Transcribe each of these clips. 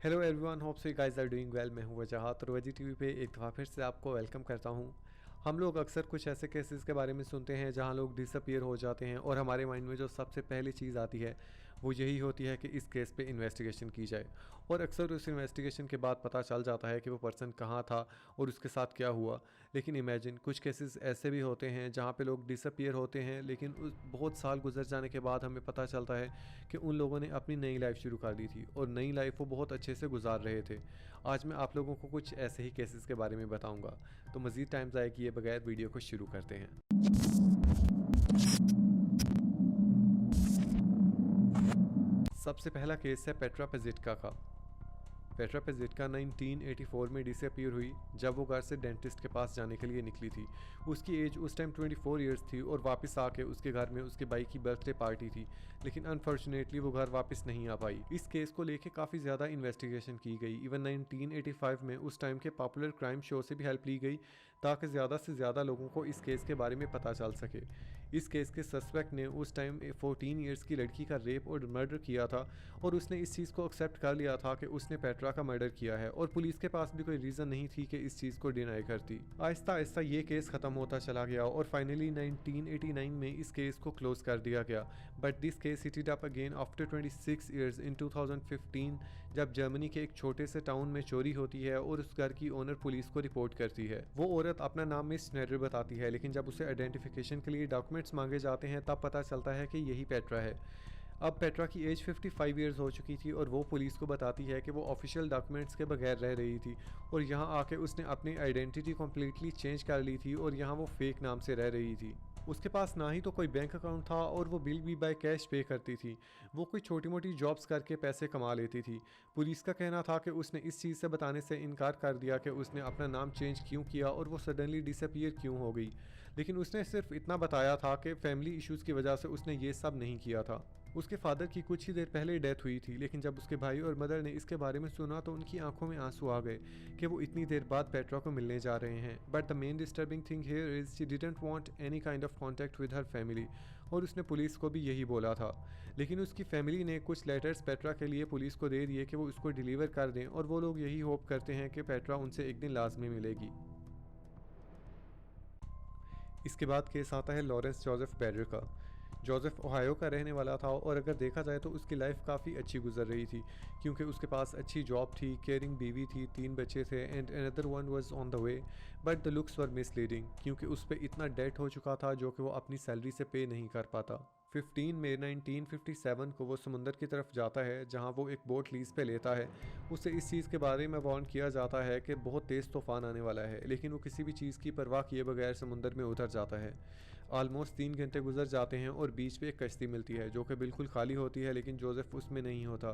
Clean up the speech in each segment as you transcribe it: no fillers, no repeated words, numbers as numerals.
Hello everyone, hope so you guys are doing well. मैं हूं वजहात और वजी टीवी पे एक दफ़ा फिर से आपको वेलकम करता हूं। हम लोग अक्सर कुछ ऐसे केसेस के बारे में सुनते हैं जहां लोग डिसअपीयर हो जाते हैं और हमारे माइंड में जो सबसे पहली चीज़ आती है वो यही होती है कि इस केस पे इन्वेस्टिगेशन की जाए। और अक्सर उस इन्वेस्टिगेशन के बाद पता चल जाता है कि वो पर्सन कहाँ था और उसके साथ क्या हुआ। लेकिन इमेजिन कुछ केसेस ऐसे भी होते हैं जहाँ पे लोग डिसअपीयर होते हैं, लेकिन उस बहुत साल गुजर जाने के बाद हमें पता चलता है कि उन लोगों ने अपनी नई लाइफ शुरू कर दी थी और नई लाइफ वो बहुत अच्छे से गुजार रहे थे। आज मैं आप लोगों को कुछ ऐसे ही केसेस के बारे में बताऊंगा, तो मज़ीद टाइम ज़ाया किए बगैर वीडियो को शुरू करते हैं। सबसे पहला केस है पेट्रा पेजिटका का। पेट्रा पेजिटका 1984 में डिसअपीयर हुई जब वो घर से डेंटिस्ट के पास जाने के लिए निकली थी। उसकी एज उस टाइम 24 ईयर्स थी और वापस आके उसके घर में उसके भाई की बर्थडे पार्टी थी, लेकिन अनफॉर्चुनेटली वो घर वापस नहीं आ पाई। इस केस को लेके काफ़ी ज़्यादा इन्वेस्टिगेशन की गई। इवन 1985 में उस टाइम के पॉपुलर क्राइम शो से भी हेल्प ली गई ताकि ज़्यादा से ज़्यादा लोगों को इस केस के बारे में पता चल सके। इस केस के सस्पेक्ट ने उस टाइम 14 ईयर्स की लड़की का रेप और मर्डर किया था और उसने इस चीज़ को एक्सेप्ट कर लिया था कि उसने पेट्रा का मर्डर किया है और पुलिस के पास भी कोई रीज़न नहीं थी कि इस चीज़ को डिनाई करती। आहिस्ता आहिस्ता ये केस ख़त्म होता चला गया और फाइनली 1989 में इस केस को क्लोज कर दिया गया। But this case hitted up again after 26 years in 2015 जब जर्मनी के एक छोटे से टाउन में चोरी होती है और उस घर की ओनर पुलिस को रिपोर्ट करती है। वो औरत अपना नाम मिस स्नेडर बताती है, लेकिन जब उसे आइडेंटिफिकेशन के लिए डॉक्यूमेंट्स मांगे जाते हैं तब पता चलता है कि यही पेट्रा है। अब पेट्रा की एज 55 ईयर्स हो चुकी थी और वो पुलिस को बताती है कि वो ऑफिशियल डॉक्यूमेंट्स के बगैर रह रही थी और यहाँ आके उसने अपनी आइडेंटिटी कम्प्लीटली चेंज कर ली थी और यहाँ वो फेक नाम से रह रही थी। उसके पास ना ही तो कोई बैंक अकाउंट था और वो बिल भी बाय कैश पे करती थी। वो कोई छोटी मोटी जॉब्स करके पैसे कमा लेती थी। पुलिस का कहना था कि उसने इस चीज़ से बताने से इनकार कर दिया कि उसने अपना नाम चेंज क्यों किया और वो सडनली डिसअपीयर क्यों हो गई, लेकिन उसने सिर्फ इतना बताया था कि फैमिली इश्यूज़ की वजह से उसने ये सब नहीं किया था। उसके फादर की कुछ ही देर पहले डेथ हुई थी, लेकिन जब उसके भाई और मदर ने इसके बारे में सुना तो उनकी आंखों में आंसू आ गए कि वो इतनी देर बाद पेट्रा को मिलने जा रहे हैं। But the main disturbing thing here is she didn't want any kind of contact with her family, और उसने पुलिस को भी यही बोला था। लेकिन उसकी फैमिली ने कुछ लेटर्स पेट्रा के लिए पुलिस को दे दिए कि वो उसको डिलीवर कर दें और वो लोग यही होप करते हैं कि पेट्रा उनसे एक दिन लाजमी मिलेगी। इसके बाद केस आता है लॉरेंस जोसेफ बैरर का। जोसेफ ओहायो का रहने वाला था और अगर देखा जाए तो उसकी लाइफ काफ़ी अच्छी गुजर रही थी क्योंकि उसके पास अच्छी जॉब थी, केयरिंग बीवी थी, 3 बच्चे थे and another one was on the way. But the looks were misleading क्योंकि उस पर इतना डेट हो चुका था जो कि वो अपनी सैलरी से पे नहीं कर पाता। 15 मई 1957 को वो समुंदर की तरफ जाता है जहां वो एक बोट लीज पे लेता है। उसे इस चीज़ के बारे में वार्न किया जाता है कि बहुत तेज़ तूफान आने वाला है, लेकिन वो किसी भी चीज़ की परवाह किए बगैर समुंदर में उतर जाता है। ऑलमोस्ट 3 घंटे गुजर जाते हैं और बीच पे एक कश्ती मिलती है जो कि बिल्कुल खाली होती है, लेकिन जोसेफ उसमें नहीं होता।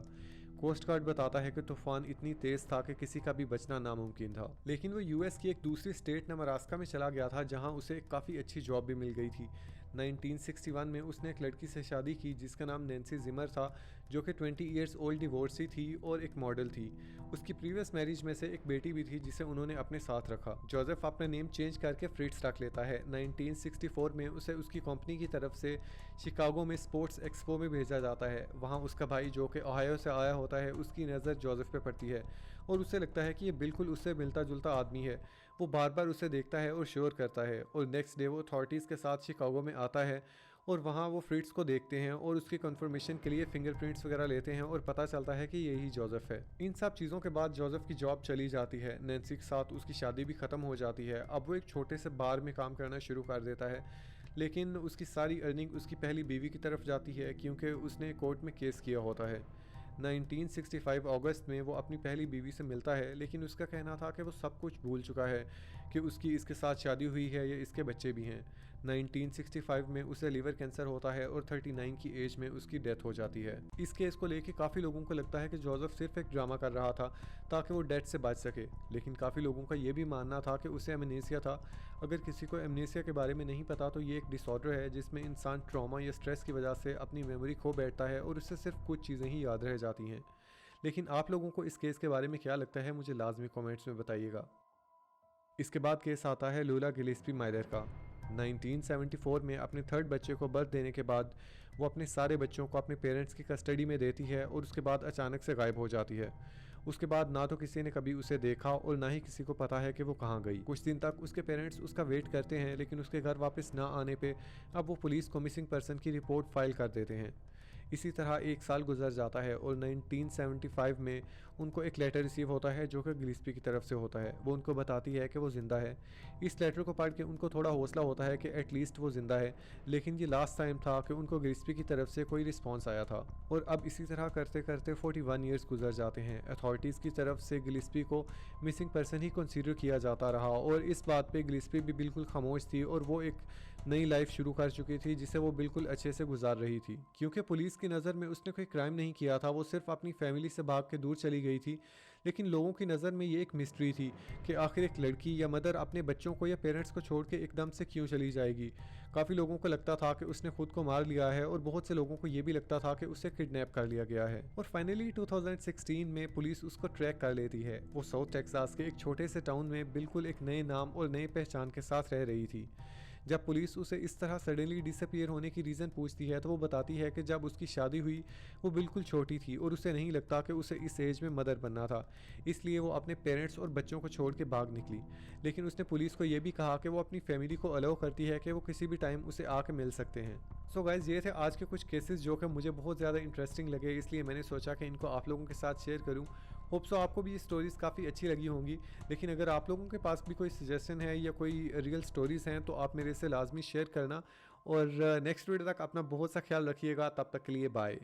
कोस्ट गार्ड बताता है कि तूफान इतनी तेज़ था कि किसी का भी बचना नामुमकिन था। लेकिन वो यूएस की एक दूसरी स्टेट नबरास्का में चला गया था जहां उसे एक काफ़ी अच्छी जॉब भी मिल गई थी। 1961 में उसने एक लड़की से शादी की जिसका नाम नैन्सी जिमर था, जो कि 20 ईयर्स ओल्ड डिवोर्सी थी और एक मॉडल थी। उसकी प्रीवियस मैरिज में से एक बेटी भी थी जिसे उन्होंने अपने साथ रखा। जोसेफ अपना नेम चेंज करके फ्रिट्स रख लेता है। 1964 में उसे उसकी कंपनी की तरफ से शिकागो में स्पोर्ट्स एक्सपो में भेजा जाता है। वहाँ उसका भाई जो कि ओहायो से आया होता है, उसकी नज़र जोसेफ पे पड़ती है और उसे लगता है कि ये बिल्कुल उससे मिलता जुलता आदमी है। वो बार बार उसे देखता है और श्योर करता है और नेक्स्ट डे वो अथॉरिटीज़ के साथ शिकागो में आता है और वहाँ वो फ्रिट्स को देखते हैं और उसकी कंफर्मेशन के लिए फिंगरप्रिंट्स वगैरह लेते हैं और पता चलता है कि यही जोसेफ है। इन सब चीज़ों के बाद जोसेफ की जॉब चली जाती है। नैन्सी के साथ उसकी शादी भी ख़त्म हो जाती है। अब वो एक छोटे से बार में काम करना शुरू कर देता है, लेकिन उसकी सारी अर्निंग उसकी पहली बीवी की तरफ जाती है क्योंकि उसने कोर्ट में केस किया होता है। 1965 अगस्त में वो अपनी पहली बीवी से मिलता है, लेकिन उसका कहना था कि वो सब कुछ भूल चुका है कि उसकी इसके साथ शादी हुई है या इसके बच्चे भी हैं। 1965 में उसे लिवर कैंसर होता है और 39 की एज में उसकी डेथ हो जाती है। इस केस को लेके काफ़ी लोगों को लगता है कि जोसेफ सिर्फ एक ड्रामा कर रहा था ताकि वो डेथ से बच सके, लेकिन काफ़ी लोगों का ये भी मानना था कि उसे एमनेसिया था। अगर किसी को एमनेसिया के बारे में नहीं पता तो ये एक डिसऑर्डर है जिसमें इंसान ट्रॉमा या स्ट्रेस की वजह से अपनी मेमोरी खो बैठता है और उससे सिर्फ कुछ चीज़ें ही याद रह जाती हैं। लेकिन आप लोगों को इस केस के बारे में क्या लगता है, मुझे लाजमी कमेंट्स में बताइएगा। इसके बाद केस आता है लूला गिलेस्पी माइलर का। 1974 में अपने थर्ड बच्चे को बर्थ देने के बाद वो अपने सारे बच्चों को अपने पेरेंट्स की कस्टडी में देती है और उसके बाद अचानक से गायब हो जाती है। उसके बाद ना तो किसी ने कभी उसे देखा और ना ही किसी को पता है कि वो कहाँ गई। कुछ दिन तक उसके पेरेंट्स उसका वेट करते हैं, लेकिन उसके घर वापस ना आने पे अब वो पुलिस को मिसिंग पर्सन की रिपोर्ट फाइल कर देते हैं। इसी तरह एक साल गुजर जाता है और 1975 में उनको एक लेटर रिसीव होता है जो कि गिलिस्पी की तरफ से होता है। वो उनको बताती है कि वो ज़िंदा है। इस लेटर को पढ़ के उनको थोड़ा हौसला होता है कि एटलीस्ट वो ज़िंदा है, लेकिन ये लास्ट टाइम था कि उनको गिलिस्पी की तरफ से कोई रिस्पॉन्स आया था। और अब इसी तरह करते करते 41 ईयर्स गुजर जाते हैं। अथॉरिटीज़ की तरफ से गिलिस्पी को मिसिंग पर्सन ही कंसीडर किया जाता रहा और इस बात पे गिलिस्पी भी बिल्कुल खामोश थी और वो एक नई लाइफ शुरू कर चुकी थी जिसे वो बिल्कुल अच्छे से गुजार रही थी। क्योंकि पुलिस की नज़र में उसने कोई क्राइम नहीं किया था, वो सिर्फ अपनी फैमिली से भाग के दूर चली गई थी, लेकिन लोगों की नज़र में ये एक मिस्ट्री थी कि आखिर एक लड़की या मदर अपने बच्चों को या पेरेंट्स को छोड़ के एकदम से क्यों चली जाएगी। काफ़ी लोगों को लगता था कि उसने खुद को मार लिया है और बहुत से लोगों को ये भी लगता था कि उसे किडनैप कर लिया गया है। और फाइनली 2016 में पुलिस उसको ट्रैक कर लेती है। वो साउथ टेक्सास के एक छोटे से टाउन में बिल्कुल एक नए नाम और नए पहचान के साथ रह रही थी। जब पुलिस उसे इस तरह सडनली डिसअपीयर होने की रीज़न पूछती है तो वो बताती है कि जब उसकी शादी हुई वो बिल्कुल छोटी थी और उसे नहीं लगता कि उसे इस एज में मदर बनना था, इसलिए वो अपने पेरेंट्स और बच्चों को छोड़ के भाग निकली। लेकिन उसने पुलिस को ये भी कहा कि वो अपनी फैमिली को अलाउ करती है कि वो किसी भी टाइम उसे आके मिल सकते हैं। सो गाइज, ये थे आज के कुछ केसेस जो कि मुझे बहुत ज़्यादा इंटरेस्टिंग लगे, इसलिए मैंने सोचा कि इनको आप लोगों के साथ शेयर करूँ। होप सो आपको भी ये स्टोरीज़ काफ़ी अच्छी लगी होंगी। लेकिन अगर आप लोगों के पास भी कोई सजेशन है या कोई रियल स्टोरीज़ हैं तो आप मेरे से लाजमी शेयर करना। और नेक्स्ट वीडियो तक अपना बहुत सा ख्याल रखिएगा। तब तक के लिए बाय।